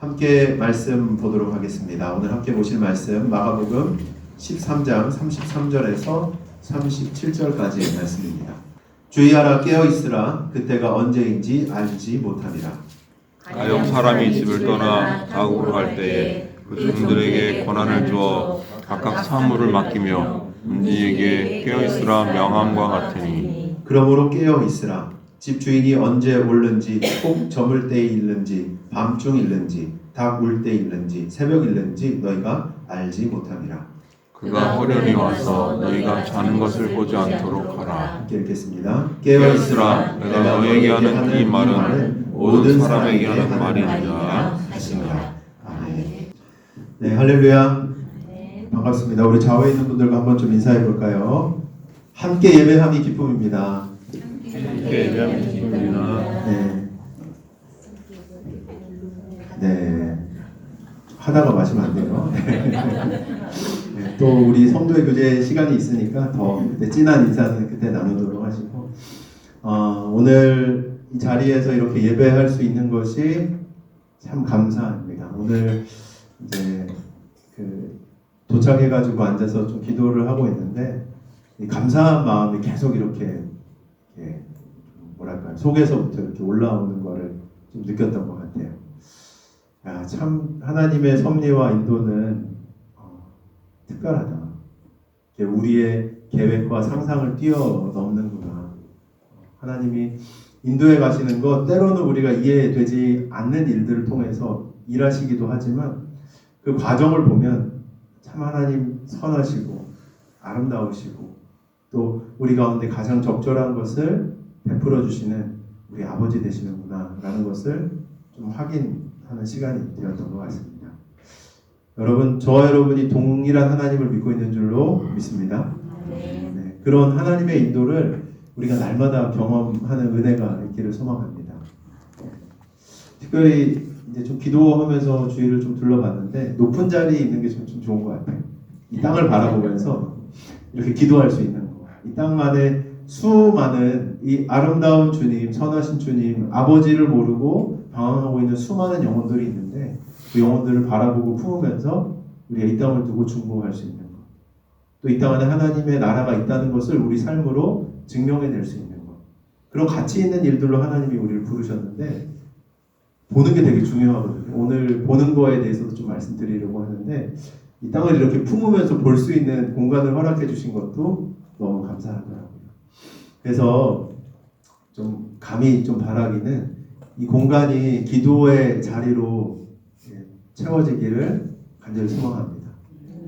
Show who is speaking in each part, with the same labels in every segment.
Speaker 1: 함께 말씀 보도록 하겠습니다. 오늘 함께 보실 말씀 마가복음 13장 33절에서 37절까지의 말씀입니다. 주의하라, 깨어있으라. 그때가 언제인지 알지 못함이라.
Speaker 2: 가령 사람이 집을 떠나 자국으로 갈 때에 그 종들에게 권한을 주어 각각 사무를 맡기며 문지에게 깨어있으라 명함과 같으니,
Speaker 1: 그러므로 깨어있으라. 집 주인이 언제 올는지, 꼭 저물 때에 일는지, 밤중 일는지, 닭 울 때 일는지, 새벽 일는지 너희가 알지 못함이라.
Speaker 2: 그가 호련히 와서 너희가 자는 것을 보지 않도록 하라.
Speaker 1: 함께 읽겠습니다.
Speaker 2: 깨어있으라. 내가 너에게 하는 이 말은 모든 사람에게 하는 말이니라
Speaker 1: 하시니라. 아멘. 네, 할렐루야. 반갑습니다. 우리 좌우에 있는 분들과 한번 좀 인사해 볼까요? 함께 예배함이 기쁨입니다.
Speaker 2: 함께 예배함이 기쁨이나.
Speaker 1: 네. 하다가 마시면 안 돼요. 네, 또 우리 성도의 교제 시간이 있으니까 더 그때 진한 인사는 그때 나누도록 하시고, 오늘 이 자리에서 이렇게 예배할 수 있는 것이 참 감사합니다. 오늘 이제 도착해가지고 앉아서 좀 기도를 하고 있는데, 이 감사한 마음이 계속 이렇게 뭐랄까요, 속에서부터 이렇게 올라오는 거를 좀 느꼈던 것 같아요. 야, 참 하나님의 섭리와 인도는 특별하다. 우리의 계획과 상상을 뛰어넘는구나. 하나님이 인도에 가시는 것, 때로는 우리가 이해되지 않는 일들을 통해서 일하시기도 하지만 그 과정을 보면 참 하나님 선하시고 아름다우시고 또 우리 가운데 가장 적절한 것을 베풀어 주시는 우리 아버지 되시는구나 라는 것을 좀 확인하는 시간이 되었던 것 같습니다. 여러분, 저와 여러분이 동일한 하나님을 믿고 있는 줄로 믿습니다. 네, 그런 하나님의 인도를 우리가 날마다 경험하는 은혜가 있기를 소망합니다. 특별히 이제 좀 기도하면서 주위를 좀 둘러봤는데 높은 자리에 있는 게 좀 좋은 것 같아요. 이 땅을 바라보면서 이렇게 기도할 수 있는 거. 이 땅 안에 수많은 이 아름다운 주님, 선하신 주님, 아버지를 모르고 방황하고 있는 수많은 영혼들이 있는데 그 영혼들을 바라보고 품으면서 우리가 이 땅을 두고 중보할 수 있는 것. 또 이 땅 안에 하나님의 나라가 있다는 것을 우리 삶으로 증명해낼 수 있는 것. 그런 가치 있는 일들로 하나님이 우리를 부르셨는데 보는 게 되게 중요하거든요. 오늘 보는 거에 대해서도 좀 말씀드리려고 하는데 이 땅을 이렇게 품으면서 볼 수 있는 공간을 허락해 주신 것도 너무 감사하더라고요. 그래서 좀 감히 좀 바라기는 이 공간이 기도의 자리로 채워지기를 간절히 소망합니다.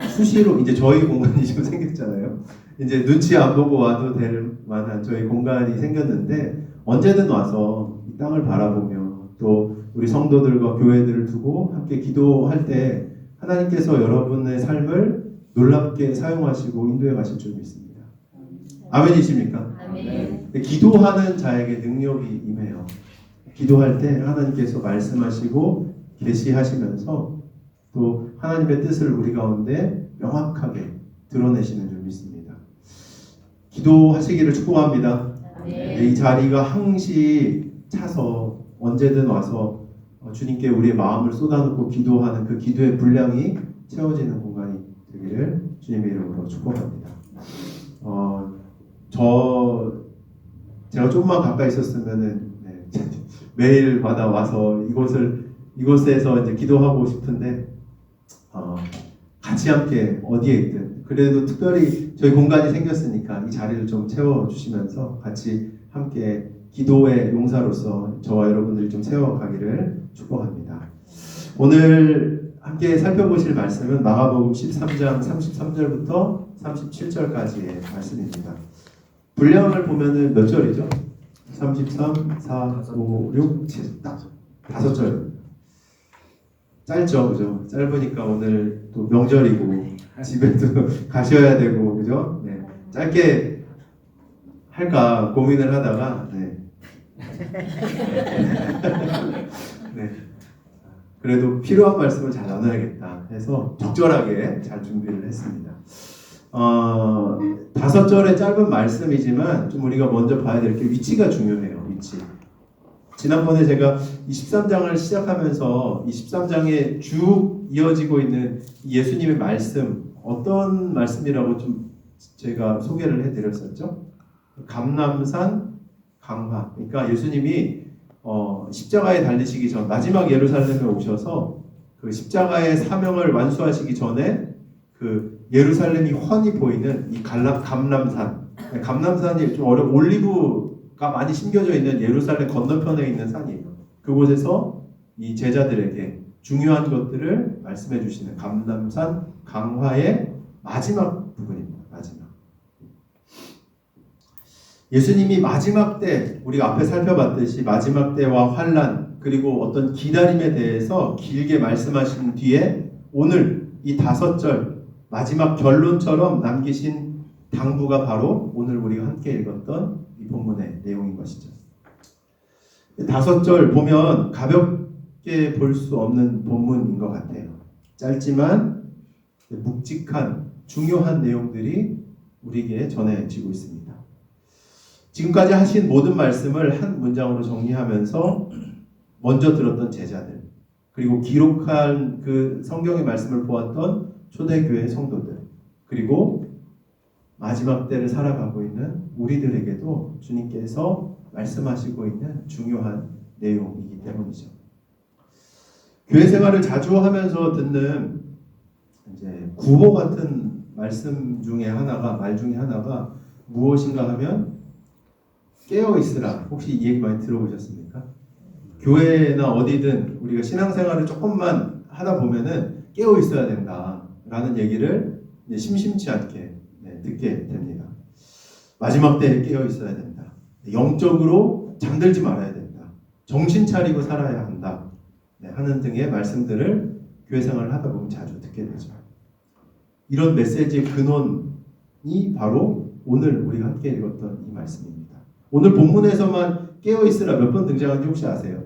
Speaker 1: 수시로 이제 저희 공간이 좀 생겼잖아요. 이제 눈치 안 보고 와도 될 만한 저희 공간이 생겼는데 언제든 와서 이 땅을 바라보며 또 우리 성도들과 교회들을 두고 함께 기도할 때 하나님께서 여러분의 삶을 놀랍게 사용하시고 인도해 가실 줄 믿습니다. 아멘이십니까? 아멘. 기도하는 자에게 능력이 임해요. 기도할 때 하나님께서 말씀하시고 계시하시면서 또 하나님의 뜻을 우리 가운데 명확하게 드러내시는 줄 믿습니다. 기도하시기를 축복합니다. 이 자리가 항시 차서 언제든 와서 주님께 우리의 마음을 쏟아놓고 기도하는 그 기도의 분량이 채워지는 공간이 되기를 주님의 이름으로 축복합니다. 제가 조금만 가까이 있었으면은 매일마다 와서 이곳에서 이제 기도하고 싶은데 같이 함께 어디에 있든 그래도 특별히 저희 공간이 생겼으니까 이 자리를 좀 채워주시면서 같이 함께 기도의 용사로서 저와 여러분들이 좀 세워가기를 축복합니다. 오늘 함께 살펴보실 말씀은 마가복음 13장 33절부터 37절까지의 말씀입니다. 분량을 보면은 몇 절이죠? 33, 4, 5, 6, 7, 딱 5절. 짧죠, 그죠? 짧으니까 오늘 또 명절이고 집에도 가셔야 되고, 그죠? 네. 짧게 할까 고민을 하다가, 네. 그래도 필요한 말씀을 잘 나눠야겠다 해서 적절하게 잘 준비를 했습니다. 5절의 짧은 말씀이지만 좀 우리가 먼저 봐야 될 게 위치가 중요해요. 위치. 지난번에 제가 이 13장을 시작하면서 이 13장에 쭉 이어지고 있는 예수님의 말씀, 어떤 말씀이라고 좀 제가 소개를 해드렸었죠. 감람산 강화. 그러니까 예수님이 십자가에 달리시기 전 마지막 예루살렘에 오셔서 그 십자가의 사명을 완수하시기 전에 그 예루살렘이 훤히 보이는 이 감람산. 감람산이 좀 올리브가 많이 심겨져 있는 예루살렘 건너편에 있는 산이에요. 그곳에서 이 제자들에게 중요한 것들을 말씀해 주시는 감람산 강화의 마지막 부분입니다. 마지막. 예수님이 마지막 때, 우리가 앞에 살펴봤듯이 마지막 때와 환난, 그리고 어떤 기다림에 대해서 길게 말씀하신 뒤에 오늘 이 5절 마지막 결론처럼 남기신 당부가 바로 오늘 우리가 함께 읽었던 이 본문의 내용인 것이죠. 5절 보면 가볍게 볼 수 없는 본문인 것 같아요. 짧지만 묵직한 중요한 내용들이 우리에게 전해지고 있습니다. 지금까지 하신 모든 말씀을 한 문장으로 정리하면서 먼저 들었던 제자들, 그리고 기록한 그 성경의 말씀을 보았던 초대교회 성도들, 그리고 마지막 때를 살아가고 있는 우리들에게도 주님께서 말씀하시고 있는 중요한 내용이기 때문이죠. 교회 생활을 자주 하면서 듣는 이제 구호 같은 말씀 중에 하나가, 말 중에 하나가 무엇인가 하면 깨어 있으라. 혹시 이 얘기 많이 들어보셨습니까? 교회나 어디든 우리가 신앙생활을 조금만 하다 보면은 깨어 있어야 된다라는 얘기를 심심치 않게 듣게 됩니다. 마지막 때에 깨어 있어야 된다. 영적으로 잠들지 말아야 된다. 정신 차리고 살아야 한다. 하는 등의 말씀들을 교회 생활을 하다 보면 자주 듣게 되죠. 이런 메시지의 근원이 바로 오늘 우리가 함께 읽었던 이 말씀입니다. 오늘 본문에서만 깨어 있으라 몇 번 등장하는지 혹시 아세요?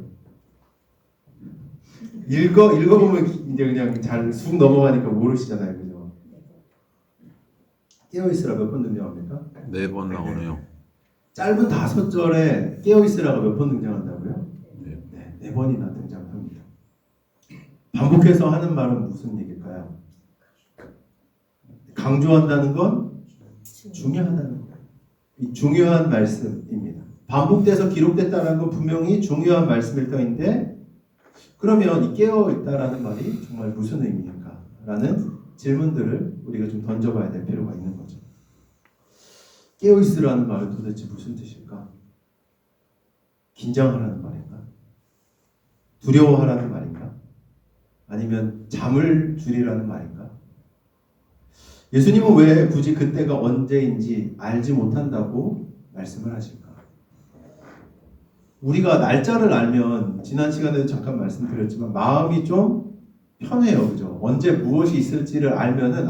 Speaker 1: 읽어보면 이제 그냥 잘 쑥 넘어가니까 모르시잖아요, 그죠? 깨어 있으라 몇 번 등장합니까?
Speaker 2: 4번 나오네요.
Speaker 1: 짧은 5절에 깨어 있으라가 몇 번 등장한다고요?
Speaker 2: 네.
Speaker 1: 4번이나 등장합니다. 반복해서 하는 말은 무슨 얘기일까요? 강조한다는 건 중요하다는 거예요. 이 중요한 말씀입니다. 반복돼서 기록됐다는 건 분명히 중요한 말씀일 터인데, 그러면 이 깨어 있다라는 말이 정말 무슨 의미인가? 라는 질문들을 우리가 좀 던져봐야 될 필요가 있는 거죠. 깨어 있으라는 말은 도대체 무슨 뜻일까? 긴장하라는 말인가? 두려워하라는 말인가? 아니면 잠을 줄이라는 말인가? 예수님은 왜 굳이 그때가 언제인지 알지 못한다고 말씀을 하실까? 우리가 날짜를 알면, 지난 시간에도 잠깐 말씀드렸지만 마음이 좀 편해요. 그죠? 언제 무엇이 있을지를 알면은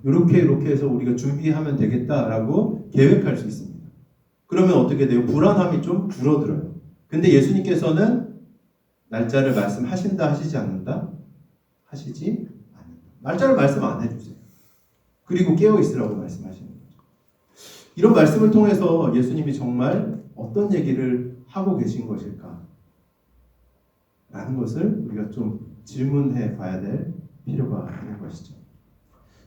Speaker 1: 이렇게 해서 우리가 준비하면 되겠다라고 계획할 수 있습니다. 그러면 어떻게 돼요? 불안함이 좀 줄어들어요. 근데 예수님께서는 날짜를 말씀하신다 하시지 않는다? 하시지 않는다. 날짜를 말씀 안 해주세요. 그리고 깨어있으라고 말씀하시는 거죠. 이런 말씀을 통해서 예수님이 정말 어떤 얘기를 하고 계신 것일까? 라는 것을 우리가 좀 질문해 봐야 될 필요가 있는 것이죠.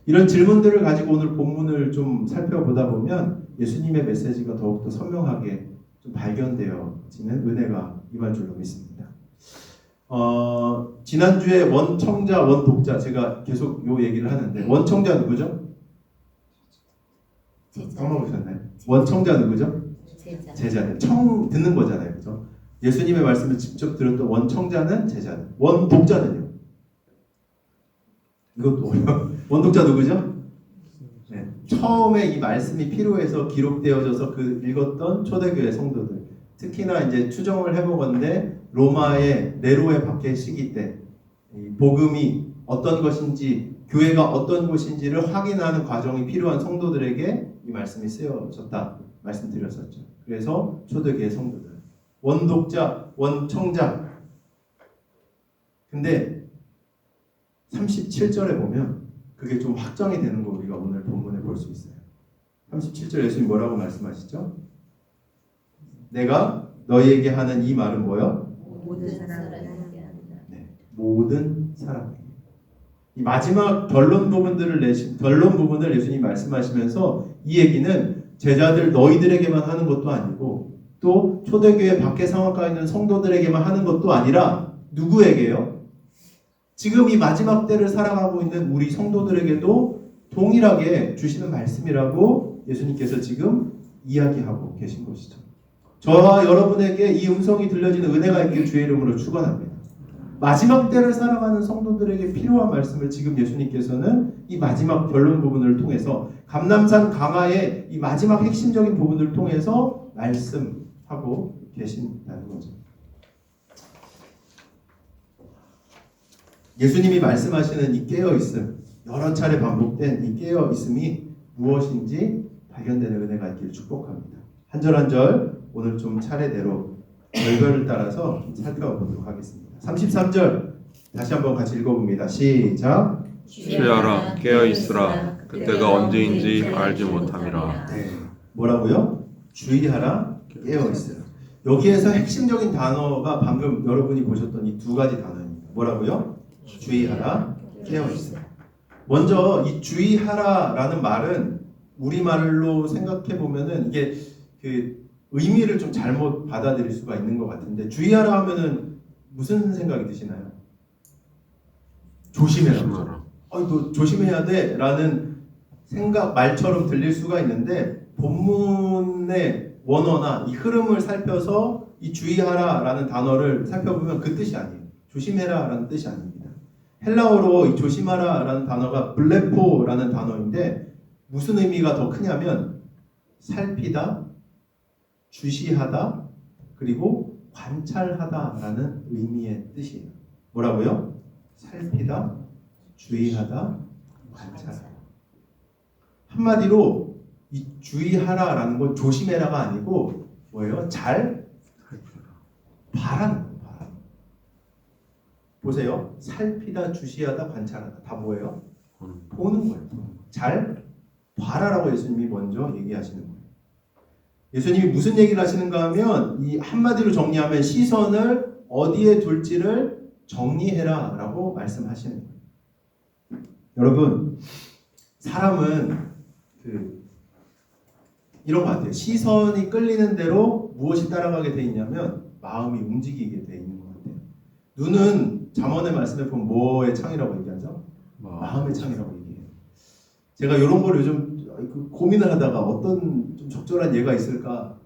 Speaker 1: 이런 질문들을 가지고 오늘 본문을 좀 살펴보다 보면 예수님의 메시지가 더욱더 선명하게 좀 발견되어지는 은혜가 임할 줄로 믿습니다. 지난주에 원청자, 원독자, 제가 계속 요 얘기를 하는데, 원청자 누구죠? 까먹으셨나요? 원청자 누구죠? 제자들. 청 듣는 거잖아요. 그죠? 예수님의 말씀을 직접 들었던 원청자는 제자들. 원독자는요? 이것도 어려워. 원독자 누구죠? 네. 처음에 이 말씀이 필요해서 기록되어져서 그 읽었던 초대교회 성도들. 특히나 이제 추정을 해보건대 로마의 네로의 박해 시기 때 이 복음이 어떤 것인지, 교회가 어떤 곳인지를 확인하는 과정이 필요한 성도들에게 이 말씀이 쓰여졌다 말씀드렸었죠. 그래서 초대교회 성도들, 원독자, 원청자. 근데 37절에 보면 그게 좀 확정이 되는 거 우리가 오늘 본문에 볼 수 있어요. 37절 예수님 뭐라고 말씀하시죠? 내가 너희에게 하는 이 말은 뭐요?
Speaker 3: 모든 사람을 함께한다.
Speaker 1: 네, 모든 사람에게. 이 마지막 결론 부분을 예수님이 말씀하시면서 이 얘기는 제자들 너희들에게만 하는 것도 아니고 또 초대교회 밖에 상황가 있는 성도들에게만 하는 것도 아니라 누구에게요? 지금 이 마지막 때를 살아가고 있는 우리 성도들에게도 동일하게 주시는 말씀이라고 예수님께서 지금 이야기하고 계신 것이죠. 저와 여러분에게 이 음성이 들려지는 은혜가 있길 주의 이름으로 축원합니다. 마지막 때를 살아가는 성도들에게 필요한 말씀을 지금 예수님께서는 이 마지막 결론 부분을 통해서 감람산 강화의 이 마지막 핵심적인 부분을 통해서 말씀하고 계신다는 거죠. 예수님이 말씀하시는 이 깨어있음, 여러 차례 반복된 이 깨어있음이 무엇인지 발견되는 은혜가 있기를 축복합니다. 한 절 한 절 오늘 좀 차례대로 절별을 따라서 좀 살펴보도록 하겠습니다. 33절 다시 한번 같이 읽어봅니다. 시작.
Speaker 2: 주야라 깨어있으라 그때가 언제인지 알지 못함이라.
Speaker 1: 네. 뭐라고요? 주의하라 깨어있으라. 여기에서 핵심적인 단어가 방금 여러분이 보셨던 이 두 가지 단어입니다. 뭐라고요? 주의하라 깨어있으라. 먼저 이 주의하라라는 말은 우리말로 생각해 보면은 이게 그 의미를 좀 잘못 받아들일 수가 있는 것 같은데 주의하라 하면은 무슨 생각이 드시나요? 조심해라. 너 조심해야 돼 라는 생각 말처럼 들릴 수가 있는데 본문의 원어나 이 흐름을 살펴서 이 주의하라 라는 단어를 살펴보면 그 뜻이 아니에요. 조심해라 라는 뜻이 아닙니다. 헬라어로 이 조심하라 라는 단어가 블레포 라는 단어인데 무슨 의미가 더 크냐면 살피다, 주시하다, 그리고 관찰하다 라는 의미의 뜻이에요. 뭐라고요? 살피다, 주의하다, 관찰하다. 한마디로 이 주의하라 라는 건 조심해라가 아니고 뭐예요? 잘 봐라는 거예요. 보세요. 살피다, 주시하다, 관찰하다. 다 뭐예요? 보는 거예요. 잘 봐라라고 예수님이 먼저 얘기하시는 거예요. 예수님이 무슨 얘기를 하시는가 하면 이 한마디로 정리하면 시선을 어디에 둘지를 정리해라 라고 말씀하시는 거예요. 여러분 사람은 이런 것 같아요. 시선이 끌리는 대로 무엇이 따라가게 돼 있냐면 마음이 움직이게 돼 있는 것 같아요. 눈은 잠언의 말씀에 보면 뭐의 창이라고 얘기하죠? 마음의 창이라고 얘기해요. 제가 이런 걸 요즘 고민을 하다가 어떤 좀 적절한 예가 있을까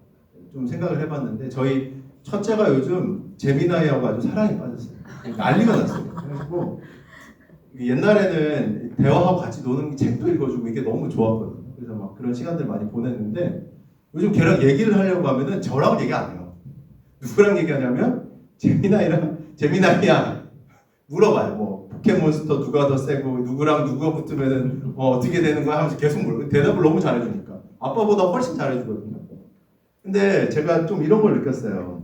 Speaker 1: 좀 생각을 해봤는데 저희 첫째가 요즘 재미나이하고 아주 사랑에 빠졌어요. 난리가 났어요. 그래가지고 옛날에는 대화하고 같이 노는 책도 읽어주고 이게 너무 좋았거든요. 그래서 막 그런 시간들 많이 보냈는데 요즘 걔랑 얘기를 하려고 하면은 저랑 얘기 안 해요. 누구랑 얘기하냐면 재미나이야 물어봐요. 뭐 포켓몬스터 누가 더 세고 누구랑 누가 붙으면은 어떻게 되는 거야 하면서 계속 물어. 대답을 너무 잘해주니까 아빠보다 훨씬 잘해주거든요. 근데 제가 좀 이런 걸 느꼈어요.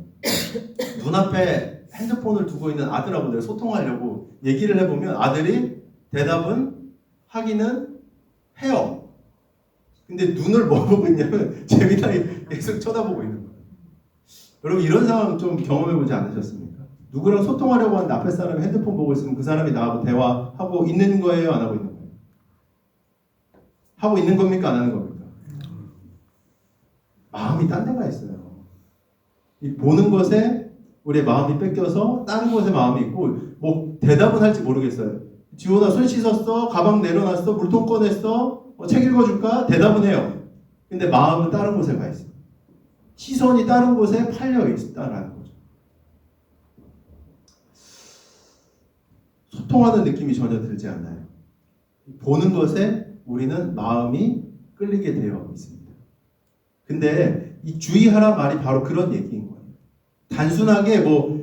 Speaker 1: 눈앞에 핸드폰을 두고 있는 아들하고 내가 소통하려고 얘기를 해보면 아들이 대답은 하기는 해요. 근데 눈을 뭐 보고 있냐면 재미나이 계속 쳐다보고 있는 거예요. 여러분 이런 상황 좀 경험해보지 않으셨습니까? 누구랑 소통하려고 하는데 앞에 사람이 핸드폰 보고 있으면 그 사람이 나하고 대화하고 있는 거예요? 안 하고 있는 거예요? 하고 있는 겁니까? 안 하는 겁니까? 마음이 딴 데가 있어요. 이 보는 것에 우리의 마음이 뺏겨서 다른 것에 마음이 있고 뭐 대답은 할지 모르겠어요. 지원아 손 씻었어? 가방 내려놨어? 물통 꺼냈어? 책 읽어줄까? 대답은 해요. 근데 마음은 다른 곳에 가 있어요. 시선이 다른 곳에 팔려 있다라는 거죠. 소통하는 느낌이 전혀 들지 않아요. 보는 것에 우리는 마음이 끌리게 되어 있습니다. 근데 이 주의하라 말이 바로 그런 얘기인 거예요. 단순하게 뭐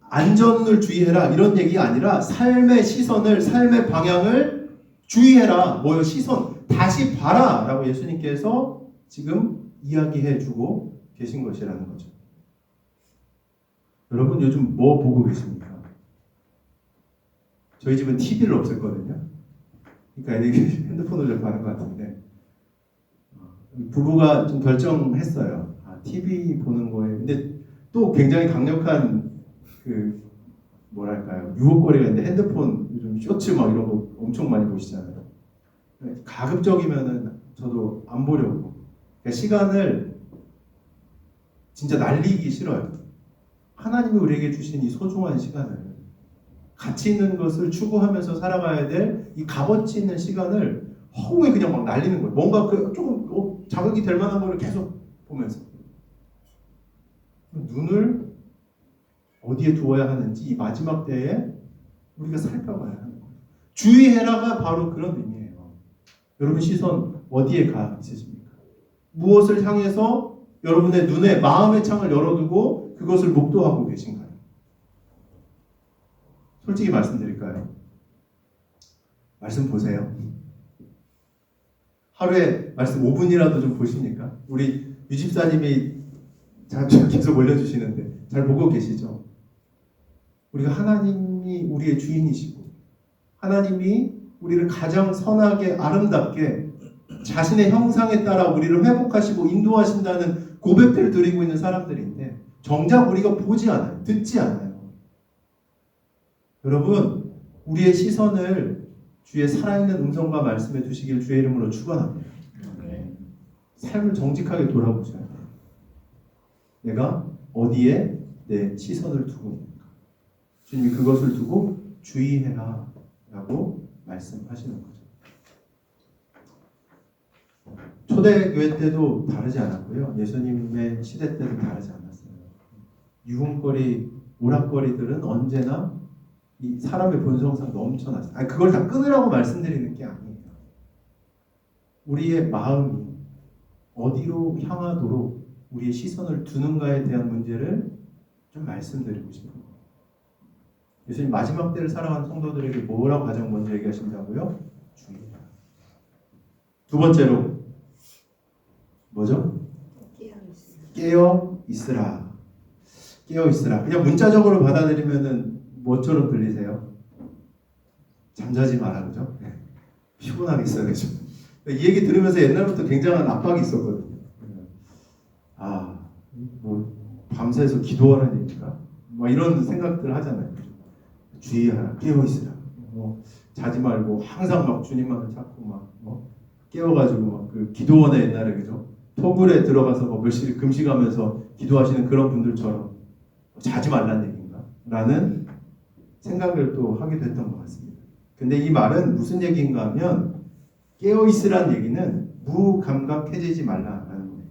Speaker 1: 안전을 주의해라 이런 얘기가 아니라 삶의 시선을, 삶의 방향을 주의해라. 뭐요? 시선 다시 봐라 라고 예수님께서 지금 이야기해 주고 계신 것이라는 거죠. 여러분 요즘 뭐 보고 계십니까? 저희 집은 TV를 없앴거든요. 그러니까 애들이 핸드폰을 좀 봐는 것 같은데 부부가 좀 결정했어요. TV 보는 거에. 근데 또 굉장히 강력한 그 뭐랄까요 유혹거리가 있는데 핸드폰 요즘 쇼츠 막 이런 거 엄청 많이 보시잖아요. 가급적이면은 저도 안 보려고. 그러니까 시간을 진짜 날리기 싫어요. 하나님이 우리에게 주신 이 소중한 시간을 가치 있는 것을 추구하면서 살아가야 될 이 값어치 있는 시간을 허공에 그냥 막 날리는 거예요. 뭔가 그 조금 자극이 될 만한 거를 계속 보면서 눈을 어디에 두어야 하는지 이 마지막 때에 우리가 살펴봐야 하는 거예요. 주의해라가 바로 그런 의미예요. 여러분 시선 어디에 가 있으십니까? 무엇을 향해서 여러분의 눈에 마음의 창을 열어두고 그것을 목도하고 계신가요? 솔직히 말씀드릴까요? 말씀 보세요. 하루에 말씀 5분이라도 좀 보십니까? 우리 유집사님이 계속 올려주시는데 잘 보고 계시죠? 우리가 하나님이 우리의 주인이시고 하나님이 우리를 가장 선하게 아름답게 자신의 형상에 따라 우리를 회복하시고 인도하신다는 고백들을 드리고 있는 사람들인데 정작 우리가 보지 않아요. 듣지 않아요. 여러분 우리의 시선을 주의 살아있는 음성과 말씀에 두시길 주의 이름으로 축원합니다. 삶을 정직하게 돌아보셔야 돼요. 내가 어디에 내 시선을 두고 있는가? 주님이 그것을 두고 주의해라 라고 말씀하시는 거죠. 초대교회 때도 다르지 않았고요. 예수님의 시대 때도 다르지 않았어요. 유흥거리, 오락거리들은 언제나 이 사람의 본성상 넘쳐났어요. 아니, 그걸 다 끊으라고 말씀드리는 게 아니에요. 우리의 마음이 어디로 향하도록 우리의 시선을 두는가에 대한 문제를 좀 말씀드리고 싶어요. 예수님 마지막 때를 살아가는 성도들에게 뭐라고 가장 먼저 얘기하신다고요? 주의해라. 두 번째로 뭐죠? 깨어 있으라. 깨어 있으라. 그냥 문자적으로 받아들이면은 뭐처럼 들리세요? 잠자지 마라, 그죠? 네. 피곤하겠어요, 그죠? 이 얘기 들으면서 옛날부터 굉장한 압박이 있었거든요. 뭐 밤새서 기도하는 얘기인가? 뭐 이런 생각들 하잖아요. 주의하라, 깨어 있으라. 뭐 자지 말고 항상 막 주님만을 찾고 막 깨어가지고 막 그 기도원에 옛날에 그죠? 토굴에 들어가서 뭐 며칠 금식하면서 기도하시는 그런 분들처럼 자지 말라는 얘기인가? 라는 생각을 또 하기도 했던 것 같습니다. 근데 이 말은 무슨 얘기인가 하면 깨어 있으라는 얘기는 무감각해지지 말라라는 거예요.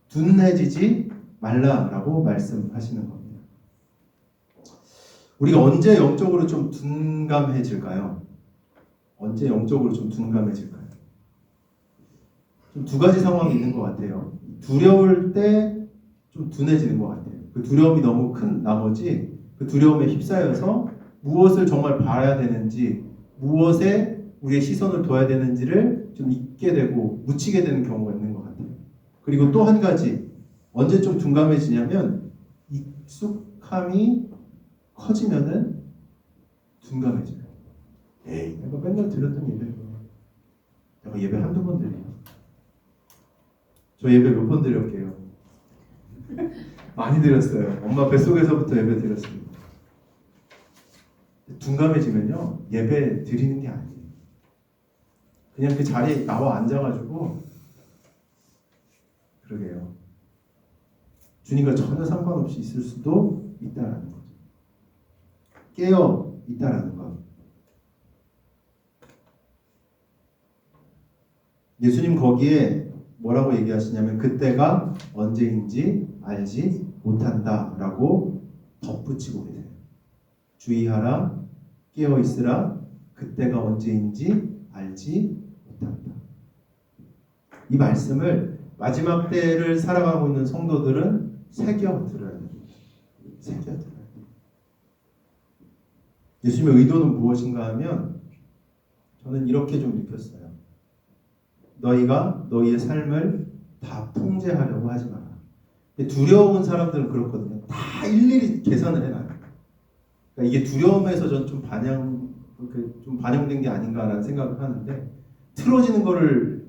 Speaker 1: 둔해지지 말라라고 말씀하시는 겁니다. 우리가 언제 영적으로 좀 둔감해질까요? 언제 영적으로 좀 둔감해질까요? 좀 두 가지 상황이 있는 것 같아요. 두려울 때 좀 둔해지는 것 같아요. 그 두려움이 너무 큰 나머지 그 두려움에 휩싸여서 무엇을 정말 봐야 되는지, 무엇에 우리의 시선을 둬야 되는지를 좀 잊게 되고 묻히게 되는 경우가 있는 것 같아요. 그리고 또 한 가지, 언제 좀 둔감해지냐면 익숙함이 커지면은 둔감해져요. 에이, 내가 맨날 들었던 예배고 내가 예배 한두 번 드려요. 저 예배 몇 번 드렸게요? 많이 드렸어요. 엄마 뱃속에서부터 예배 드렸습니다. 둔감해지면요 예배 드리는 게 아니에요. 그냥 그 자리에 나와 앉아가지고 그러게요. 주님과 전혀 상관없이 있을 수도 있다라는 거죠. 깨어 있다라는 것. 예수님 거기에 뭐라고 얘기하시냐면 그때가 언제인지 알지 못한다라고 덧붙이고 계세요. 주의하라, 깨어 있으라, 그때가 언제인지 알지 못한다. 이 말씀을 마지막 때를 살아가고 있는 성도들은 새겨 들어야 됩니다. 새겨 들어야 됩니다. 예수님의 의도는 무엇인가 하면 저는 이렇게 좀 느꼈어요. 너희가 너희의 삶을 다 통제하려고 하지 마라. 두려운 사람들은 그렇거든요. 다 일일이 계산을 해놔요. 그러니까 이게 두려움에서 전 좀 반영된 게 아닌가라는 생각을 하는데 틀어지는 거를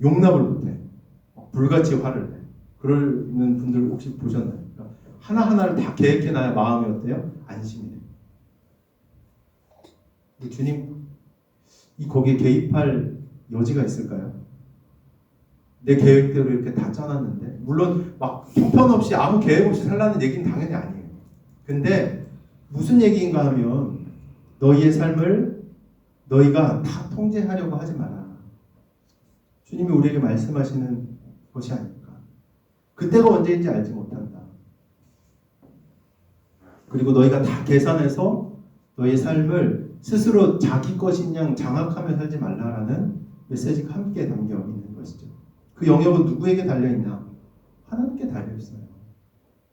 Speaker 1: 용납을 못해. 불같이 화를 내. 그러는 분들 혹시 보셨나요? 그러니까 하나하나를 다 계획해놔야 마음이 어때요? 안심이 돼요. 근데 주님, 거기에 개입할 여지가 있을까요? 내 계획대로 이렇게 다 짜놨는데, 물론 막 형편없이 아무 계획 없이 살라는 얘기는 당연히 아니에요. 근데 무슨 얘기인가 하면 너희의 삶을 너희가 다 통제하려고 하지 마라. 주님이 우리에게 말씀하시는 것이 아닐까. 그때가 언제인지 알지 못한다. 그리고 너희가 다 계산해서 너희의 삶을 스스로 자기 것인 양 장악하며 살지 말라라는 메시지가 함께 담겨 있는 것이죠. 그 영역은 누구에게 달려있나? 하나님께 달려있어요.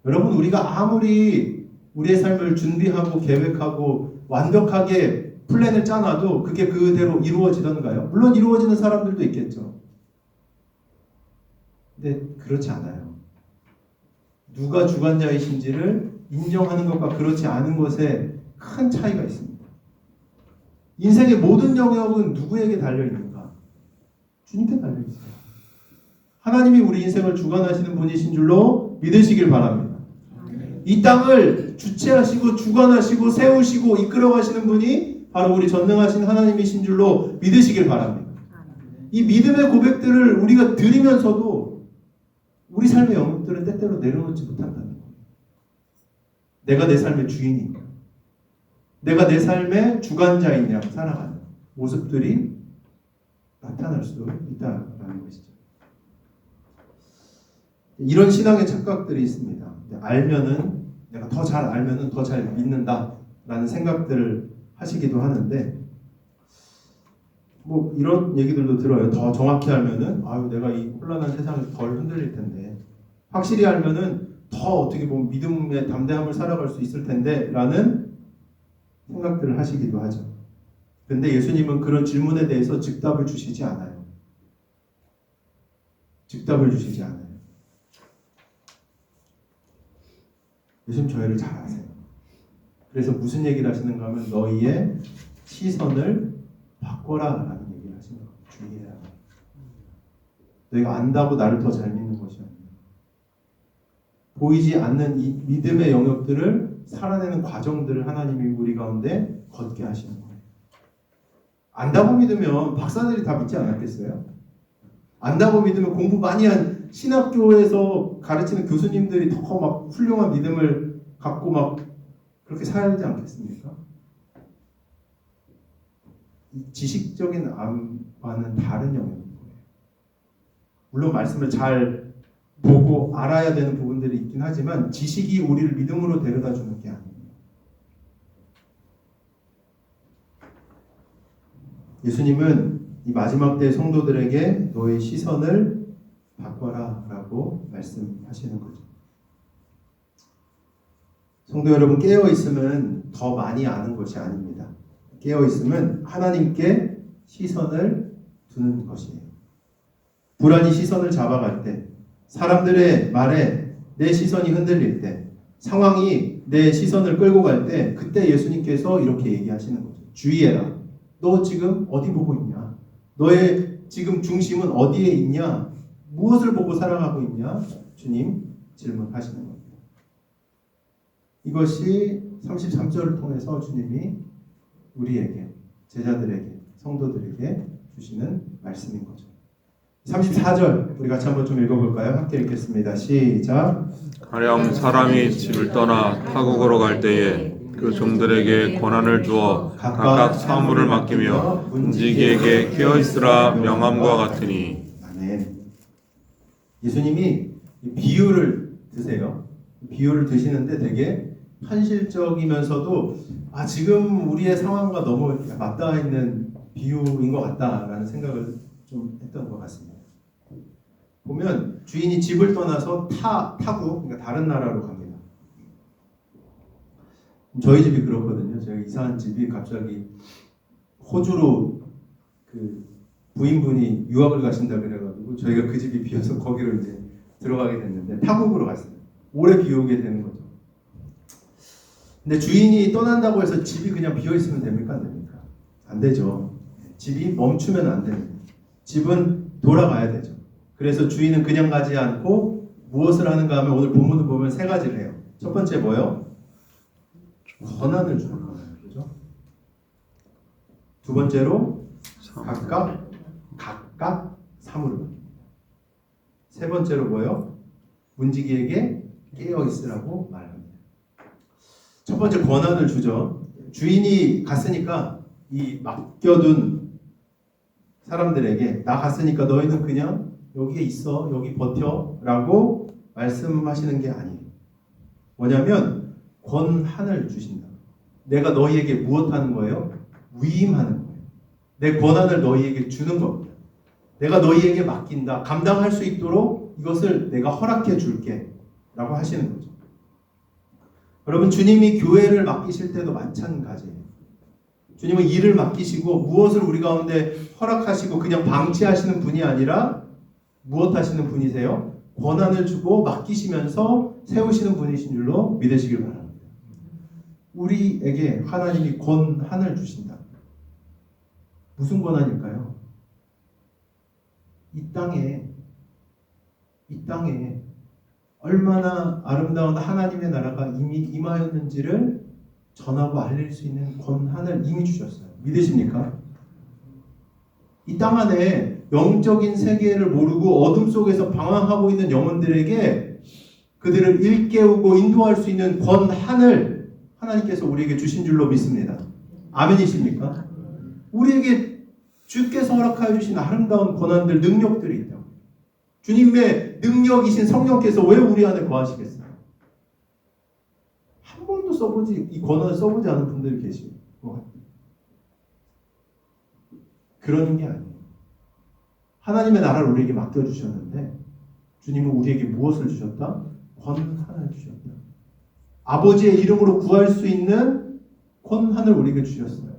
Speaker 1: 여러분, 우리가 아무리 우리의 삶을 준비하고 계획하고 완벽하게 플랜을 짜놔도 그게 그대로 이루어지던가요? 물론 이루어지는 사람들도 있겠죠. 근데 그렇지 않아요. 누가 주관자이신지를 인정하는 것과 그렇지 않은 것에 큰 차이가 있습니다. 인생의 모든 영역은 누구에게 달려있는가? 주님께 달려있어요. 하나님이 우리 인생을 주관하시는 분이신 줄로 믿으시길 바랍니다. 이 땅을 주체하시고 주관하시고 세우시고 이끌어가시는 분이 바로 우리 전능하신 하나님이신 줄로 믿으시길 바랍니다. 이 믿음의 고백들을 우리가 드리면서도 우리 삶의 영역들은 때때로 내려놓지 못한다는 거예요. 내가 내 삶의 주인인가? 내가 내 삶의 주관자인 양 살아가는 모습들이 나타날 수도 있다는 것이죠. 이런 신앙의 착각들이 있습니다. 알면은, 내가 더 잘 알면은 더 잘 믿는다라는 생각들을 하시기도 하는데, 뭐 이런 얘기들도 들어요. 더 정확히 알면은 내가 이 혼란한 세상에서 덜 흔들릴 텐데, 확실히 알면은 더 어떻게 보면 믿음의 담대함을 살아갈 수 있을 텐데 라는 생각들을 하시기도 하죠. 근데 예수님은 그런 질문에 대해서 즉답을 주시지 않아요. 즉답을 주시지 않아요. 예수님 저희를 잘 아세요. 그래서 무슨 얘기를 하시는가 하면 너희의 시선을 바꿔라 라는 얘기를 하시는 거예요. 주의해라. 너희가 안다고 나를 더 잘 믿는 것이 아니에요. 보이지 않는 이 믿음의 영역들을 살아내는 과정들을 하나님이 우리 가운데 걷게 하시는 거예요. 안다고 믿으면 박사들이 다 믿지 않았겠어요? 안다고 믿으면 공부 많이 한 신학교에서 가르치는 교수님들이 더 막 훌륭한 믿음을 갖고 막 그렇게 살지 않겠습니까? 이 지식적인 암과는 다른 영역인 거예요. 물론 말씀을 잘 보고 알아야 되는 부분들이 있긴 하지만 지식이 우리를 믿음으로 데려다 주는 게 아닙니다. 예수님은 이 마지막 때 성도들에게 너의 시선을 바꿔라 라고 말씀하시는 거죠. 성도 여러분, 깨어있으면 더 많이 아는 것이 아닙니다. 깨어있으면 하나님께 시선을 두는 것이에요. 불안이 시선을 잡아갈 때, 사람들의 말에 내 시선이 흔들릴 때, 상황이 내 시선을 끌고 갈 때, 그때 예수님께서 이렇게 얘기하시는 거죠. 주의해라. 너 지금 어디 보고 있냐? 너의 지금 중심은 어디에 있냐? 무엇을 보고 살아가고 있냐? 주님 질문하시는 겁니다. 이것이 33절을 통해서 주님이 우리에게, 제자들에게, 성도들에게 주시는 말씀인 거죠. 34절 우리 같이 한번 좀 읽어볼까요? 함께 읽겠습니다. 시작.
Speaker 2: 가령 사람이 집을 떠나 타국으로 갈 때에 그 종들에게 권한을 주어 각각 사무를 맡기며 문지기에게 깨어있으라 명함과 같으니.
Speaker 1: 아멘. 예수님이 비유를 드세요. 비유를 드시는데 되게 현실적이면서도 지금 우리의 상황과 너무 맞닿아 있는 비유인 것 같다라는 생각을 좀 했던 것 같습니다. 보면 주인이 집을 떠나서 타국, 그러니까 다른 나라로 갑니다. 저희 집이 그렇거든요. 제가 이사한 집이 갑자기 호주로 그 부인분이 유학을 가신다 그래가지고 저희가 그 집이 비어서 거기로 이제 들어가게 됐는데 타국으로 갔어요. 오래 비오게 되는 거죠. 근데 주인이 떠난다고 해서 집이 그냥 비어 있으면 됩니까? 안 됩니까? 안 되죠. 집이 멈추면 안 됩니다. 집은 돌아가야 되죠. 그래서 주인은 그냥 가지 않고 무엇을 하는가 하면 오늘 본문을 보면 세 가지를 해요. 첫 번째 뭐요? 권한을 주는 거예요. 그죠? 두 번째로 각각 사물을. 세 번째로 뭐요? 문지기에게 깨어 있으라고 말합니다. 첫 번째 권한을 주죠. 주인이 갔으니까 이 맡겨둔 사람들에게 나 갔으니까 너희는 그냥 여기에 있어, 여기 버텨라고 말씀하시는 게 아니에요. 뭐냐면 권한을 주신다. 내가 너희에게 무엇하는 거예요? 위임하는 거예요. 내 권한을 너희에게 주는 겁니다. 내가 너희에게 맡긴다. 감당할 수 있도록 이것을 내가 허락해 줄게 라고 하시는 거죠. 여러분, 주님이 교회를 맡기실 때도 마찬가지예요. 주님은 일을 맡기시고 무엇을 우리 가운데 허락하시고 그냥 방치하시는 분이 아니라 무엇 하시는 분이세요? 권한을 주고 맡기시면서 세우시는 분이신 줄로 믿으시길 바랍니다. 우리에게 하나님이 권한을 주신다. 무슨 권한일까요? 이 땅에 얼마나 아름다운 하나님의 나라가 이미 임하였는지를 전하고 알릴 수 있는 권한을 이미 주셨어요. 믿으십니까? 이 땅 안에 영적인 세계를 모르고 어둠 속에서 방황하고 있는 영혼들에게 그들을 일깨우고 인도할 수 있는 권한을 하나님께서 우리에게 주신 줄로 믿습니다. 아멘이십니까? 우리에게 주께서 허락하여 주신 아름다운 권한들, 능력들이 있다고. 주님의 능력이신 성령께서 왜 우리 안에 거하시겠어요? 한 번도 이 권한을 써보지 않은 분들이 계시고 그러는 게 아니에요. 하나님의 나라를 우리에게 맡겨주셨는데 주님은 우리에게 무엇을 주셨다? 권한을 주셨다. 아버지의 이름으로 구할 수 있는 권한을 우리에게 주셨어요.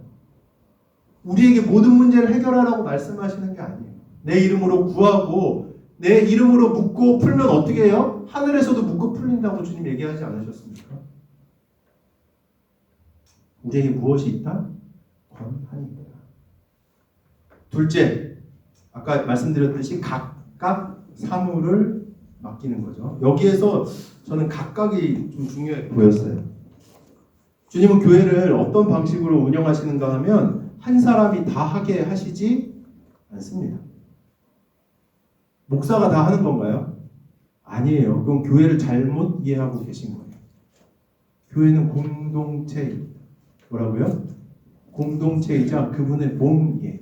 Speaker 1: 우리에게 모든 문제를 해결하라고 말씀하시는 게 아니에요. 내 이름으로 구하고 내 이름으로 묻고 풀면 어떻게 해요? 하늘에서도 묻고 풀린다고 주님 얘기하지 않으셨습니까? 우리에게 무엇이 있다? 권한입니다. 둘째, 아까 말씀드렸듯이 각각 사물을 맡기는 거죠. 여기에서 저는 각각이 좀 중요해 보였어요. 주님은 교회를 어떤 방식으로 운영하시는가 하면 한 사람이 다 하게 하시지 않습니다. 목사가 다 하는 건가요? 아니에요. 그럼 교회를 잘못 이해하고 계신 거예요. 교회는 공동체입니다. 뭐라고요? 공동체이자 그분의 몸이에요.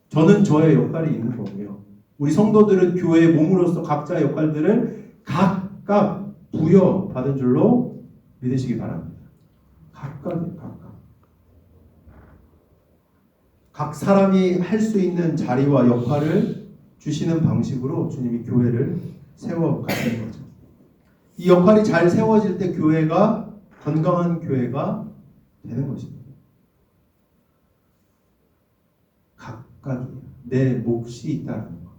Speaker 1: 저는 저의 역할이 있는 거고요. 우리 성도들은 교회의 몸으로서 각자의 역할들을 각각 부여받은 줄로 믿으시기 바랍니다. 각각이에요. 각 사람이 할 수 있는 자리와 역할을 주시는 방식으로 주님이 교회를 세워가시는 거죠. 이 역할이 잘 세워질 때 교회가 건강한 교회가 되는 것입니다. 각각이에요. 내 몫이 있다는 거.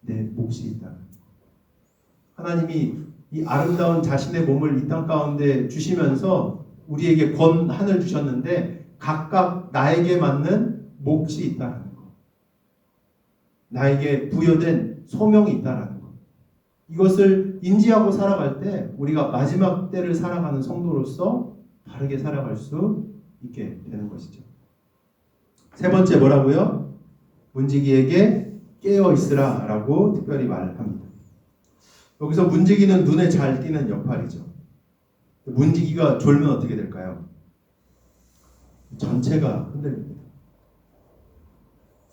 Speaker 1: 내 몫이 있다는 거. 하나님이 이 아름다운 자신의 몸을 이 땅 가운데 주시면서 우리에게 권한을 주셨는데 각각 나에게 맞는 몫이 있다는 거. 나에게 부여된 소명이 있다는 거. 이것을 인지하고 살아갈 때 우리가 마지막 때를 살아가는 성도로서 바르게 살아갈 수 있게 되는 것이죠. 세 번째 뭐라고요? 문지기에게 깨어 있으라 라고 특별히 말합니다. 여기서 문지기는 눈에 잘 띄는 역할이죠. 문지기가 졸면 어떻게 될까요? 전체가 흔들립니다.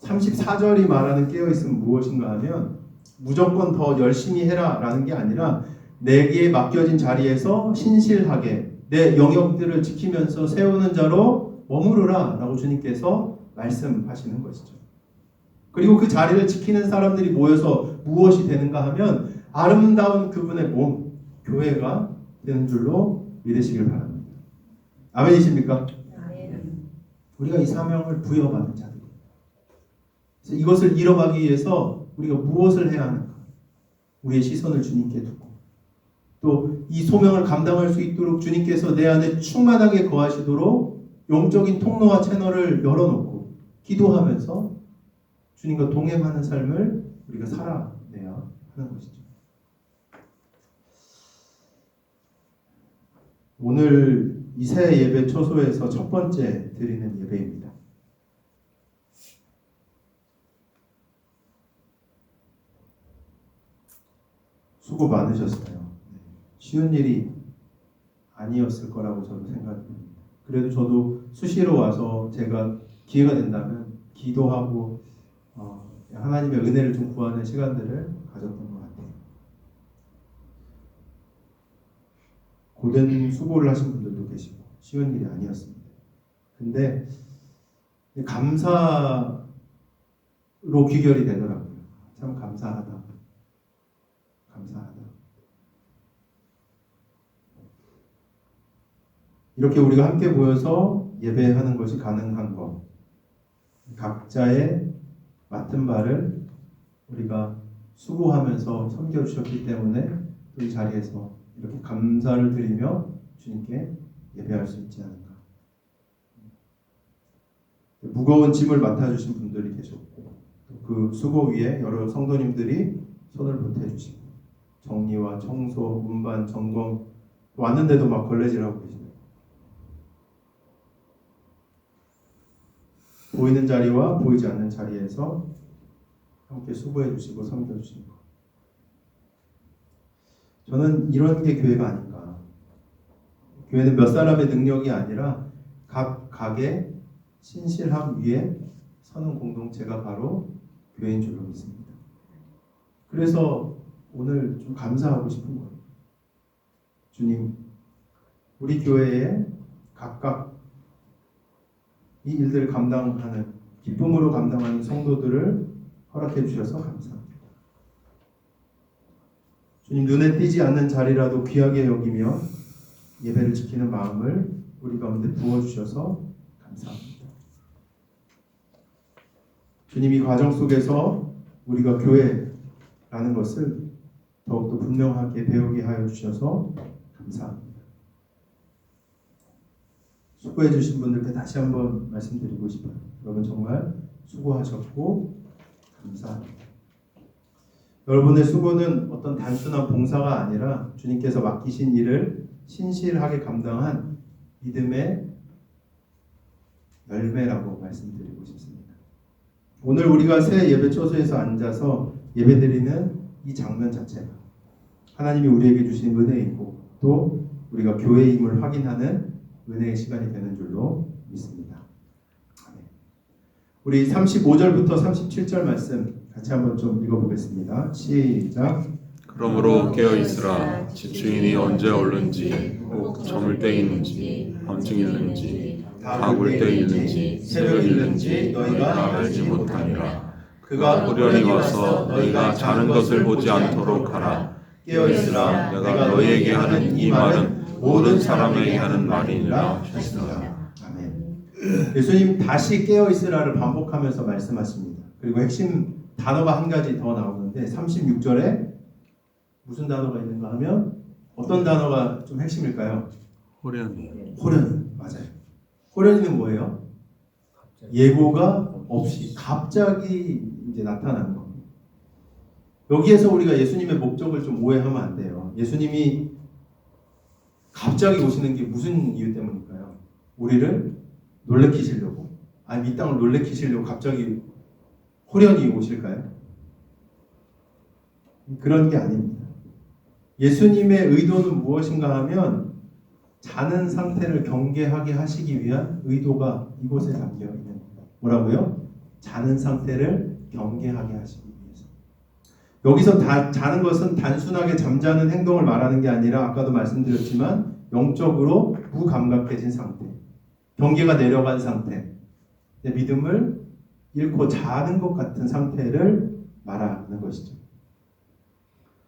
Speaker 1: 34절이 말하는 깨어있음은 무엇인가 하면 무조건 더 열심히 해라 라는 게 아니라 내게 맡겨진 자리에서 신실하게 내 영역들을 지키면서 세우는 자로 머무르라 라고 주님께서 말씀하시는 것이죠. 그리고 그 자리를 지키는 사람들이 모여서 무엇이 되는가 하면 아름다운 그분의 몸, 교회가 되는 줄로 믿으시길 바랍니다. 아멘이십니까? 우리가 이 사명을 부여받은 자들. 그래서 이것을 이뤄가기 위해서 우리가 무엇을 해야 하는가? 우리의 시선을 주님께 두고 또 이 소명을 감당할 수 있도록 주님께서 내 안에 충만하게 거하시도록 영적인 통로와 채널을 열어놓고 기도하면서 주님과 동행하는 삶을 우리가 살아내야 하는 것이죠. 오늘 이 새 예배 초소에서 첫 번째 드리는 예배입니다. 수고 많으셨어요. 쉬운 일이 아니었을 거라고 저도 생각합니다. 그래도 저도 수시로 와서 제가 기회가 된다면 기도하고 하나님의 은혜를 좀 구하는 시간들을 가졌던 것 같아요. 고된 수고를 하신 분들도 계시고 쉬운 일이 아니었습니다. 근데 감사로 귀결이 되더라고요. 참 감사하다. 감사하다. 이렇게 우리가 함께 모여서 예배하는 것이 가능한 것, 각자의 맡은 바를 우리가 수고하면서 섬겨주셨기 때문에 또 이 자리에서 이렇게 감사를 드리며 주님께 예배할 수 있지 않은가. 무거운 짐을 맡아주신 분들이 계셨고 그 수고 위에 여러 성도님들이 손을 보태주시고 정리와 청소, 운반, 점검 왔는데도 막 걸레질하고 계시네요. 보이는 자리와 보이지 않는 자리에서 함께 수고해 주시고 섬겨 주시는 것. 저는 이런 게 교회가 아닌가. 교회는 몇 사람의 능력이 아니라 각의 신실함 위에 서는 공동체가 바로 교회인 줄로 믿습니다. 그래서 오늘 좀 감사하고 싶은 거예요. 주님, 우리 교회에 각각 이 일들을 감당하는, 기쁨으로 감당하는 성도들을 허락해 주셔서 감사합니다. 주님, 눈에 띄지 않는 자리라도 귀하게 여기며 예배를 지키는 마음을 우리 가운데 부어주셔서 감사합니다. 주님, 이 과정 속에서 우리가 교회라는 것을 더욱더 분명하게 배우게 하여 주셔서 감사합니다. 수고해 주신 분들께 다시 한번 말씀드리고 싶어요. 여러분 정말 수고하셨고 감사합니다. 여러분의 수고는 어떤 단순한 봉사가 아니라 주님께서 맡기신 일을 신실하게 감당한 믿음의 열매라고 말씀드리고 싶습니다. 오늘 우리가 새 예배 초소에서 앉아서 예배드리는 이 장면 자체가 하나님이 우리에게 주신 은혜이고 또 우리가 교회임을 확인하는 은혜의 시간이 되는 줄로 믿습니다. 아멘. 우리 35절부터 37절 말씀 같이 한번 좀 읽어보겠습니다. 시작.
Speaker 2: 그러므로 깨어있으라. 집주인이 언제 오는지 혹 저물 때 있는지 밤중일는지 다굴 때 있는지 새벽 있는지 너희가 알지 못하니라. 그가 호련히 와서 너희가 자는 것을 보지 않도록 하라. 깨어있으라. 내가 너희에게 하는 이 말은 모든 사람에게 하는 말이니라 하시더라.
Speaker 1: 아멘. 예수님 다시 깨어있으라를 반복하면서 말씀하십니다. 그리고 핵심 단어가 한 가지 더 나오는데 36절에 무슨 단어가 있는가 하면 어떤 단어가 좀 핵심일까요?
Speaker 2: 호련히.
Speaker 1: 호련히. 맞아요. 호련히는 뭐예요? 예고가 없이 갑자기 이제 나타나는 겁니다. 여기에서 우리가 예수님의 목적을 좀 오해하면 안 돼요. 예수님이 갑자기 오시는 게 무슨 이유 때문일까요? 우리를 놀래키시려고, 아니 이 땅을 놀래키시려고 갑자기 호련히 오실까요? 그런 게 아닙니다. 예수님의 의도는 무엇인가 하면 자는 상태를 경계하게 하시기 위한 의도가 이곳에 담겨 있는 겁니다. 뭐라고요? 자는 상태를 경계하게 하시기 위해서. 여기서 자는 것은 단순하게 잠자는 행동을 말하는 게 아니라 아까도 말씀드렸지만 영적으로 무감각해진 상태, 경계가 내려간 상태, 믿음을 잃고 자는 것 같은 상태를 말하는 것이죠.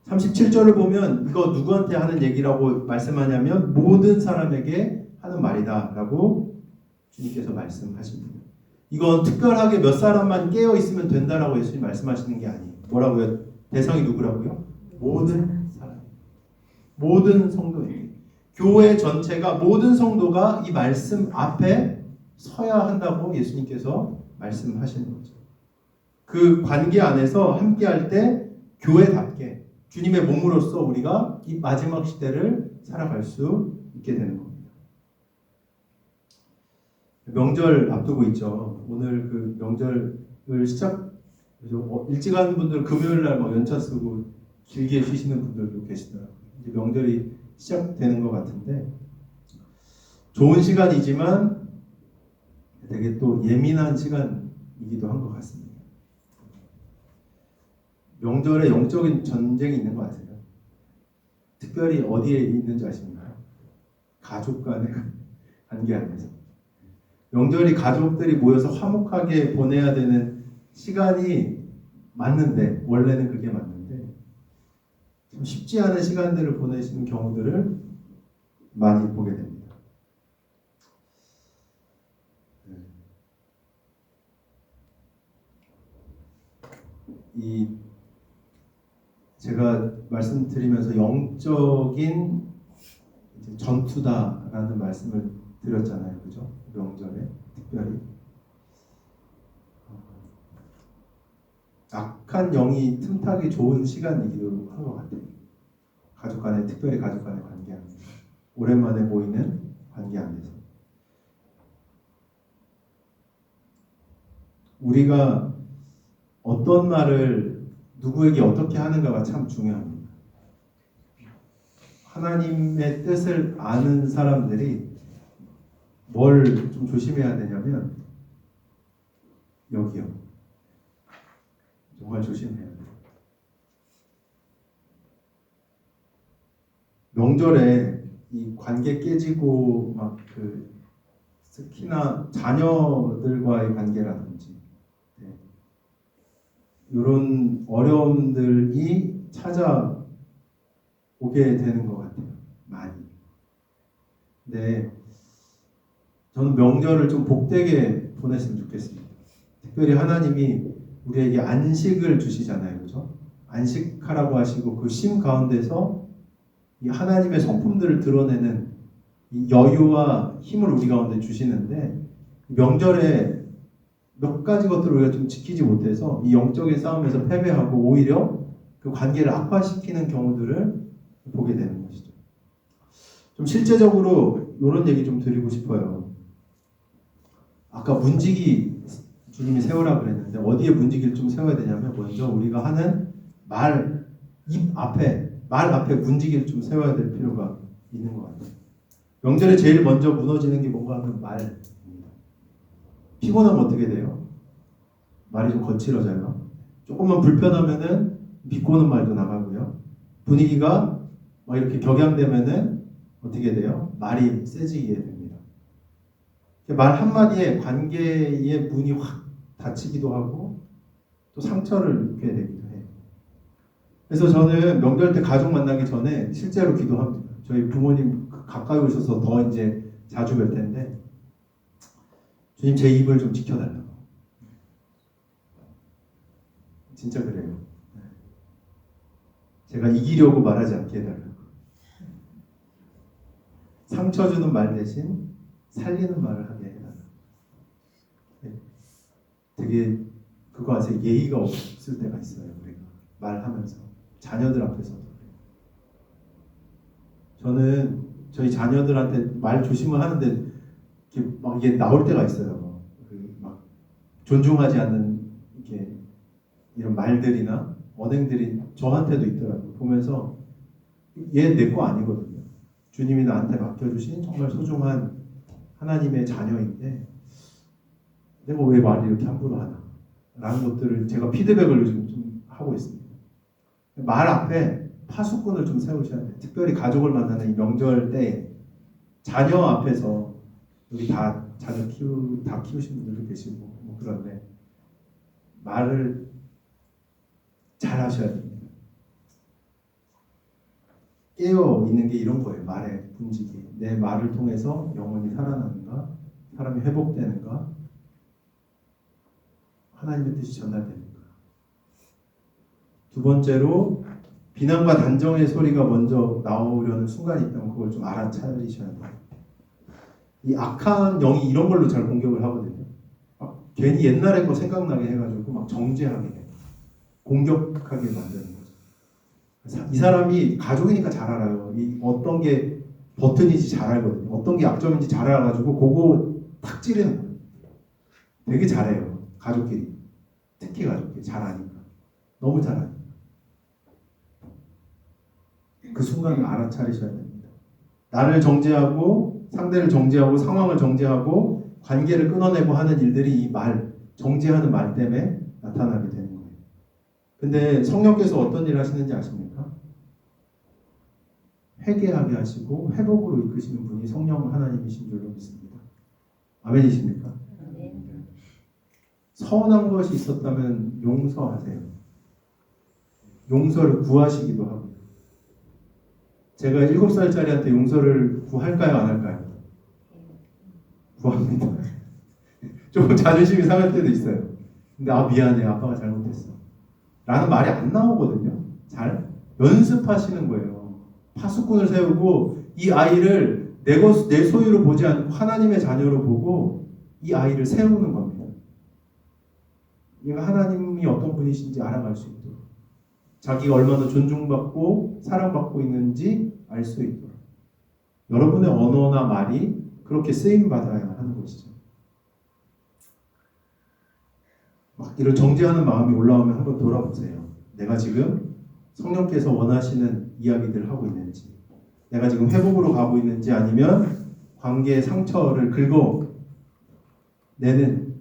Speaker 1: 37절을 보면 이거 누구한테 하는 얘기라고 말씀하냐면 모든 사람에게 하는 말이다 라고 주님께서 말씀하십니다. 이건 특별하게 몇 사람만 깨어 있으면 된다라고 예수님 말씀하시는 게 아니에요. 뭐라고요? 대상이 누구라고요? 모든 사람, 모든 성도에게, 교회 전체가, 모든 성도가 이 말씀 앞에 서야 한다고 예수님께서 말씀하시는 거죠. 그 관계 안에서 함께할 때 교회답게 주님의 몸으로서 우리가 이 마지막 시대를 살아갈 수 있게 되는 겁니다. 명절 앞두고 있죠. 오늘 그 명절을 일찍 하는 분들은 금요일 날 막 연차 쓰고 길게 쉬시는 분들도 계시더라고요. 이제 명절이 시작되는 것 같은데 좋은 시간이지만 되게 또 예민한 시간이기도 한 것 같습니다. 명절에 영적인 전쟁이 있는 것 같아요. 특별히 어디에 있는지 아십니까? 가족 간의 관계 안에서. 명절이 가족들이 모여서 화목하게 보내야 되는 시간이 맞는데, 원래는 그게 맞는데, 좀 쉽지 않은 시간들을 보내시는 경우들을 많이 보게 됩니다. 제가 말씀드리면서 영적인 이제 전투다라는 말씀을 드렸잖아요. 그죠? 명절에 특별히 악한 영이 틈타기 좋은 시간이기도 한 것 같아요. 가족 간의, 특별히 가족 간의 관계 안에서 오랜만에 모이는 관계 안에서 우리가 어떤 말을 누구에게 어떻게 하는가가 참 중요합니다. 하나님의 뜻을 아는 사람들이 뭘 좀 조심해야 되냐면 여기요. 정말 조심해야 돼요. 명절에 이 관계 깨지고 막 특히나 자녀들과의 관계라든지 이런 어려움들이 찾아오게 되는 것 같아요. 많이. 네, 저는 명절을 좀 복되게 보냈으면 좋겠습니다. 특별히 하나님이 우리에게 안식을 주시잖아요. 그죠? 안식하라고 하시고 그 쉼 가운데서 이 하나님의 성품들을 드러내는 이 여유와 힘을 우리 가운데 주시는데 명절에 몇 가지 것들을 우리가 좀 지키지 못해서 이 영적인 싸움에서 패배하고 오히려 그 관계를 악화시키는 경우들을 보게 되는 것이죠. 좀 실제적으로 이런 얘기 좀 드리고 싶어요. 아까 문지기 주님이 세우라고 그랬는데 어디에 문지기를 좀 세워야 되냐면 먼저 우리가 하는 말 앞에 문지기를 좀 세워야 될 필요가 있는 것 같아요. 명절에 제일 먼저 무너지는 게 뭔가 하면 말입니다. 피곤하면 어떻게 돼요? 말이 좀 거칠어져요. 조금만 불편하면은 비꼬는 말도 나가고요. 분위기가 막 이렇게 격양되면은 어떻게 돼요? 말이 세지게 됩니다. 말 한마디에 관계의 문이 확 닫히기도 하고 또 상처를 입게 되기도 해요. 그래서 저는 명절 때 가족 만나기 전에 실제로 기도합니다. 저희 부모님 가까이 오셔서 더 이제 자주 뵐 텐데 주님 제 입을 좀 지켜달라고. 진짜 그래요. 제가 이기려고 말하지 않게 해달라고. 상처 주는 말 대신 살리는 말을 하게 해달라고. 되게 그거 아세요? 예의가 없을 때가 있어요. 우리가 말하면서 자녀들 앞에서도 저는 저희 자녀들한테 말 조심을 하는데 이게 나올 때가 있어요. 막 존중하지 않는 이렇게 이런 말들이나 언행들이 저한테도 있더라고요. 보면서 얘 내 거 아니거든요. 주님이 나한테 맡겨주신 정말 소중한 하나님의 자녀인데 내가 왜 말을 이렇게 함부로 하나? 라는 것들을 제가 피드백을 요즘 좀 하고 있습니다. 말 앞에 파수꾼을 좀 세우셔야 돼요. 특별히 가족을 만나는 이 명절 때 자녀 앞에서 여기 다 자녀 키우신 분들도 계시고 뭐 그런데 말을 잘 하셔야 됩니다. 깨어 있는 게 이런 거예요. 말의 분지기. 내 말을 통해서 영혼이 살아나는가? 사람이 회복되는가? 하나님의 뜻이 전달되는가? 두 번째로 비난과 단정의 소리가 먼저 나오려는 순간이 있다면 그걸 좀 알아차리셔야 돼요. 이 악한 영이 이런 걸로 잘 공격을 하거든요. 괜히 옛날에 거 생각나게 해가지고 막 정죄하게 해요. 공격하게 만드는 거죠. 이 사람이 가족이니까 잘 알아요. 이 어떤 게 버튼인지 잘 알거든요. 어떤 게 약점인지 잘 알아가지고 그거 탁 찌르는 거예요. 되게 잘해요. 가족끼리. 특히 가족끼리 잘 아니까. 너무 잘 아니까. 그 순간을 알아차리셔야 됩니다. 나를 정죄하고 상대를 정죄하고 상황을 정죄하고 관계를 끊어내고 하는 일들이 이 말, 정죄하는 말 때문에 나타나게 되는 거예요. 근데 성령께서 어떤 일을 하시는지 아십니까? 회개하게 하시고 회복으로 이끄시는 분이 성령 하나님이신 줄로 믿습니다. 아멘이십니까? 서운한 것이 있었다면 용서하세요. 용서를 구하시기도 하고요. 제가 7살짜리한테 용서를 구할까요? 안 할까요? 구합니다. 조금 자존심이 상할 때도 있어요. 근데 미안해. 아빠가 잘못했어. 라는 말이 안 나오거든요. 잘 연습하시는 거예요. 파수꾼을 세우고 이 아이를 내 소유로 보지 않고 하나님의 자녀로 보고 이 아이를 세우는 겁니다. 얘가 하나님이 어떤 분이신지 알아갈 수 있도록, 자기가 얼마나 존중받고 사랑받고 있는지 알 수 있도록 여러분의 언어나 말이 그렇게 쓰임받아야 하는 것이죠. 막 이런 정죄하는 마음이 올라오면 한번 돌아보세요. 내가 지금 성령께서 원하시는 이야기들을 하고 있는지, 내가 지금 회복으로 가고 있는지, 아니면 관계의 상처를 긁어내는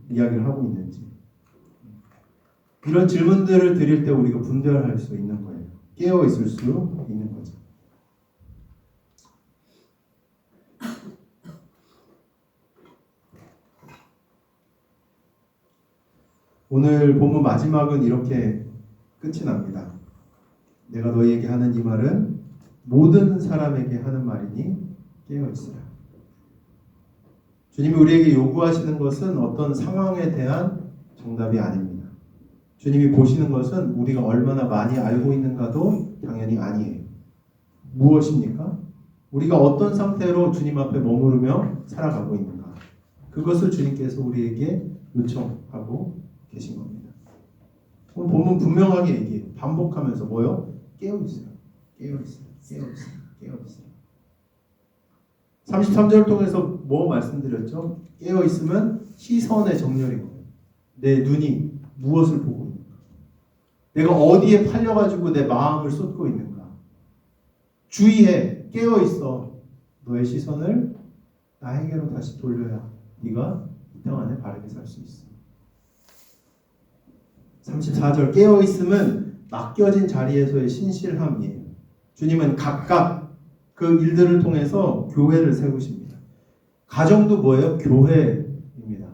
Speaker 1: 이야기를 하고 있는지, 이런 질문들을 드릴 때 우리가 분별할 수 있는 거예요. 깨어 있을 수 있는 거죠. 오늘 본문 마지막은 이렇게 끝이 납니다. 내가 너희에게 하는 이 말은 모든 사람에게 하는 말이니 깨어 있으라. 주님이 우리에게 요구하시는 것은 어떤 상황에 대한 정답이 아닙니다. 주님이 보시는 것은 우리가 얼마나 많이 알고 있는가도 당연히 아니에요. 무엇입니까? 우리가 어떤 상태로 주님 앞에 머무르며 살아가고 있는가. 그것을 주님께서 우리에게 요청하고 계신 겁니다. 오늘 본문 분명하게 얘기해요. 반복하면서 뭐요? 깨어있어요. 깨어있어요. 깨어있어요. 깨어있어요. 33절을 통해서 뭐 말씀드렸죠? 깨어있으면 시선의 정렬인 거예요. 내 눈이 무엇을 보고 있는가? 내가 어디에 팔려가지고 내 마음을 쏟고 있는가? 주의해. 깨어있어. 너의 시선을 나에게로 다시 돌려야 네가 이 땅 안에 바르게 살 수 있어. 34절 깨어있음은 맡겨진 자리에서의 신실함이에요. 주님은 각각 그 일들을 통해서 교회를 세우십니다. 가정도 뭐예요? 교회입니다.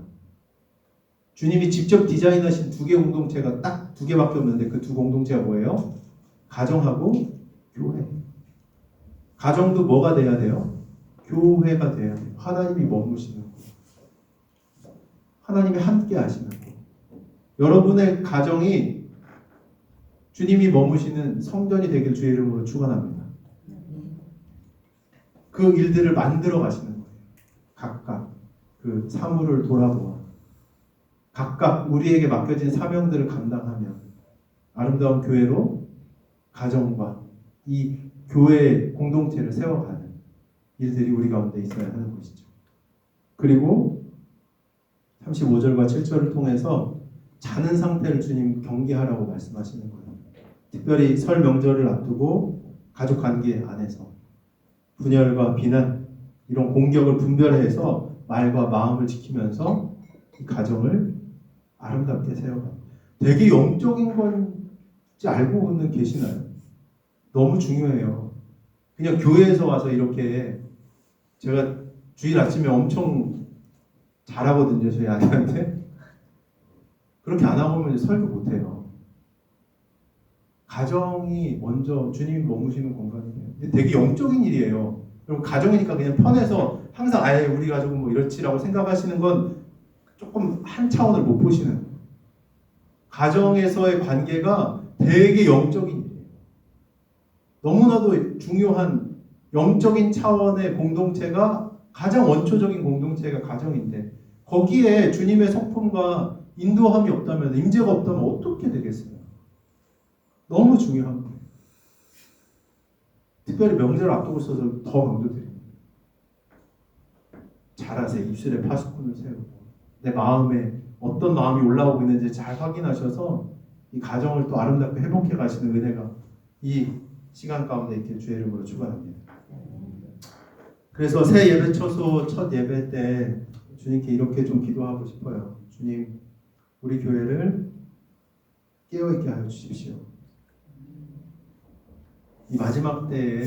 Speaker 1: 주님이 직접 디자인하신 2개 공동체가 딱 2개밖에 없는데 그 2 공동체가 뭐예요? 가정하고 교회. 가정도 뭐가 돼야 돼요? 교회가 돼야 돼요. 하나님이 머무시는 거. 하나님이 함께 하시는 거. 여러분의 가정이 주님이 머무시는 성전이 되길 주의 이름으로 축원합니다. 그 일들을 만들어 가시는 거예요. 각각 그 사물을 돌아보아 각각 우리에게 맡겨진 사명들을 감당하며 아름다운 교회로 가정과 이 교회 공동체를 세워가는 일들이 우리 가운데 있어야 하는 것이죠. 그리고 35절과 7절을 통해서 자는 상태를 주님 경계하라고 말씀하시는 거예요. 특별히 설 명절을 앞두고 가족 관계 안에서 분열과 비난 이런 공격을 분별해서 말과 마음을 지키면서 이 가정을 아름답게 세워가. 되게 영적인 건지 알고는 계시나요? 너무 중요해요. 그냥 교회에서 와서 이렇게 제가 주일 아침에 엄청 잘하거든요. 저희 아들한테. 그렇게 안 하고 보면 설교 못해요. 가정이 먼저 주님이 머무시는 공간이에요. 되게 영적인 일이에요. 그럼 가정이니까 그냥 편해서 항상 아예 우리 가족은 뭐 이렇지라고 생각하시는 건 조금 한 차원을 못 보시는 거예요. 가정에서의 관계가 되게 영적인 일이에요. 너무나도 중요한 영적인 차원의 공동체가 가장 원초적인 공동체가 가정인데 거기에 주님의 성품과 인도함이 없다면, 임재가 없다면 어떻게 되겠어요? 너무 중요한 거예요. 특별히 명절을 앞두고 있어서 더 강조드립니다. 잘하세요. 입술에 파수꾼을 세우고 내 마음에 어떤 마음이 올라오고 있는지 잘 확인하셔서 이 가정을 또 아름답게 회복해 가시는 은혜가 이 시간 가운데 있길 주의 이름으로 축원합니다. 그래서 새 예배 초소 첫 예배 때 주님께 이렇게 좀 기도하고 싶어요. 주님, 우리 교회를 깨어있게 하여 주십시오. 이 마지막 때에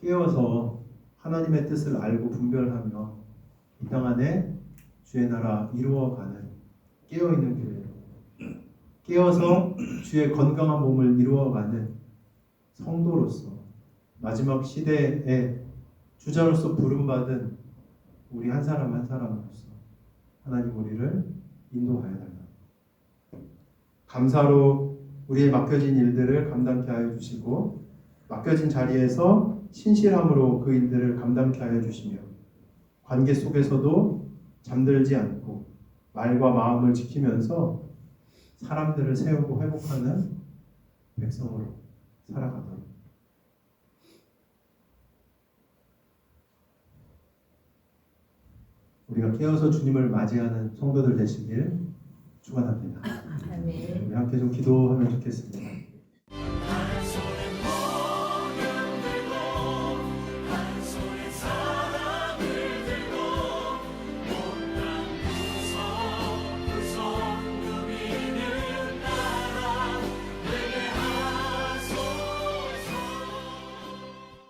Speaker 1: 깨어서 하나님의 뜻을 알고 분별하며 이 땅 안에 주의 나라 이루어가는 깨어있는 교회로, 깨어서 주의 건강한 몸을 이루어가는 성도로서 마지막 시대에 주자로서 부름받은 우리 한 사람 한 사람으로서 하나님 우리를 인도하여 달라. 감사로 우리의 맡겨진 일들을 감당케 하여 주시고 맡겨진 자리에서 신실함으로 그 일들을 감당케 하여 주시며 관계 속에서도 잠들지 않고 말과 마음을 지키면서 사람들을 세우고 회복하는 백성으로 살아가도록 우리가 깨어서 주님을 맞이하는 성도들 되시길 축원합니다.
Speaker 3: 아멘.
Speaker 1: 우리 함께 좀 기도하면 좋겠습니다.